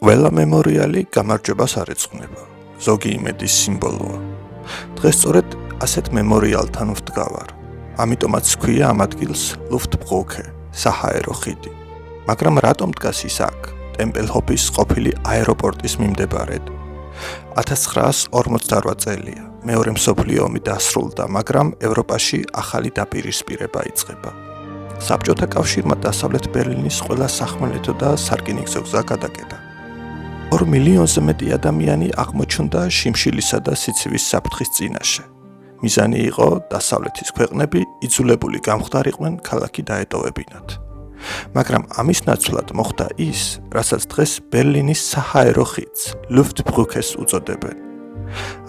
ყველა მემორიალი გამარჯვებას არ ეძღვნება, ზოგი იმედის სიმბოლოა. დღეს სწორედ ასეთ მემორიალთან ვდგავარ. ამიტომაც ქვია ამ ადგილს ლუფტბრუქე, საჰაერო ხიდი. მაგრამ რატომ დგას ის აქ, ტემპელჰოფის ყოფილი აეროპორტის მიმდებარედ? 1948 წელია, მეორე მსოფლიო ომი დასრულდა, მაგრამ ევროპაში ახალი დაპირისპირება იწყება. საბჭოთა კავშირმა დასავლეთ ბერლინის ყველა სახმელეთო და სარკინიგზო გზა გადაკეტა. 2 მილიონზე მეტი ადამიანი აღმოჩნდა შიმშილისა და სიცივის საფრთხის წინაშე. მიზანი იყო დასავლეთის ქვეყნები იძულებული გამხდარიყვნენ ქალაქი დაეტოვებინათ. მაგრამ ამის ნაცვლად მოხდა ის, რასაც დღეს ბერლინის საჰაერო ხიდს, ლუფტბრუქეს უწოდებენ.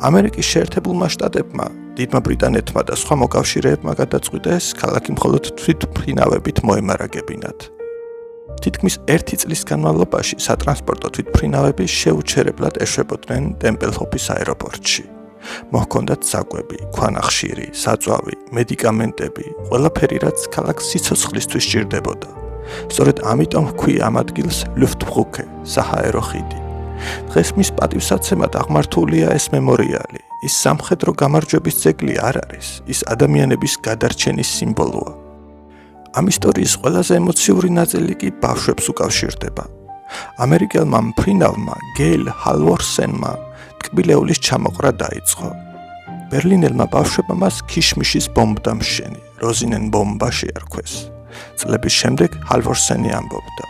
ამერიკის შეერთებულმა შტატებმა, დიდმა ბრიტანეთმა და სხვა მოკავშირეებმა გადაწყვიტეს ქალაქი მხოლოდ თვითმფრინავებით მოემარაგებინათ. თითქმის 1 წლის განმავლობაში სატრანსპორტო თვითმფრინავები შეუჩერებლად ეშვებოდნენ ტემპელჰოფის აეროპორტში. მოჰქონდათ საკვები, ქვანახშირი, საწვავი, მედიკამენტები, ყველაფერი, რაც ქალაქს სიცოცხლისთვის სჭირდებოდა. სწორედ ამიტომ ჰქვია ამ ადგილს ლუფტბრუქე, საჰაერო ხიდი. დღეს მის პატივსაცემად აღმართულია ეს მემორიალი. ის სამხედრო გამარჯვების ძეგლი არ არის, ის ადამიანების გადარჩენის სიმბოლოა. ამ ისტორიის ყველაზე ემოციური ნაწილი კი ბავშვებს უკავშირდება. ამერიკელმა მფრინავმა გეილ ჰალვორსენმა ტკბილეულის ჩამოყრა დაიწყო. ბერლინელმა ბავშვებმა მას ქიშმიშის ბომბდამშენი, როზინენბომბა შეარქვეს. წლების შემდეგ ჰალვორსენი ამბობდა: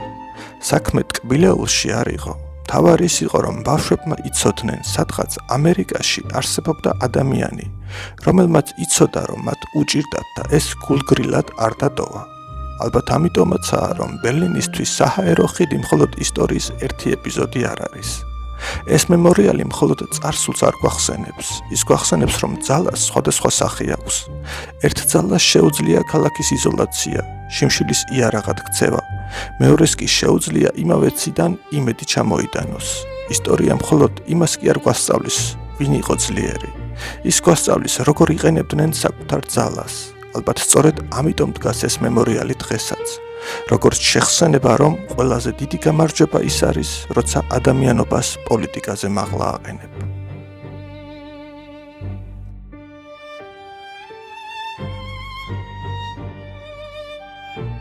საქმე ტკბილეულში არ იყო. თავარი ის იყო, რომ ბავშვებმა იცოდნენ, სადღაც ამერიკაში არსებობდა ადამიანი, რომელმაც იცოდა, რომ მათ უჭირდათ და ეს გულგრილად არ დატოვა. ალბათ ამიტომაცაა, რომ ბერლინისთვის საჰაერო ხიდი მხოლოდ ისტორიის ერთი ეპიზოდი არ არის. ეს მემორიალი მხოლოდ წარსულს არ გვახსენებს, ის გვახსენებს, რომ ძალას სხვადასხვა სახე აქვს. ერთ ძალას შეუძლია ქალაქის იზოლაცია, შიმშილის იარაღად ქცევა, მეორეს კი შეუძლია იმავე ციდან იმედი ჩამოიტანოს. ისტორია მხოლოდ იმას კი არ გვასწავლის, ვინ იყო ძლიერი. ის გვასწავლის, როგორ იყენებდნენ საკუთარ ძალას. ალბათ სწორედ ამიტომ დგას ეს მემორიალი დღესაც. როგორც შეხსენება, რომ ყველაზე დიდი გამარჯვება ის არის, როცა ადამიანობას პოლიტიკაზე მაღლა აყენებ.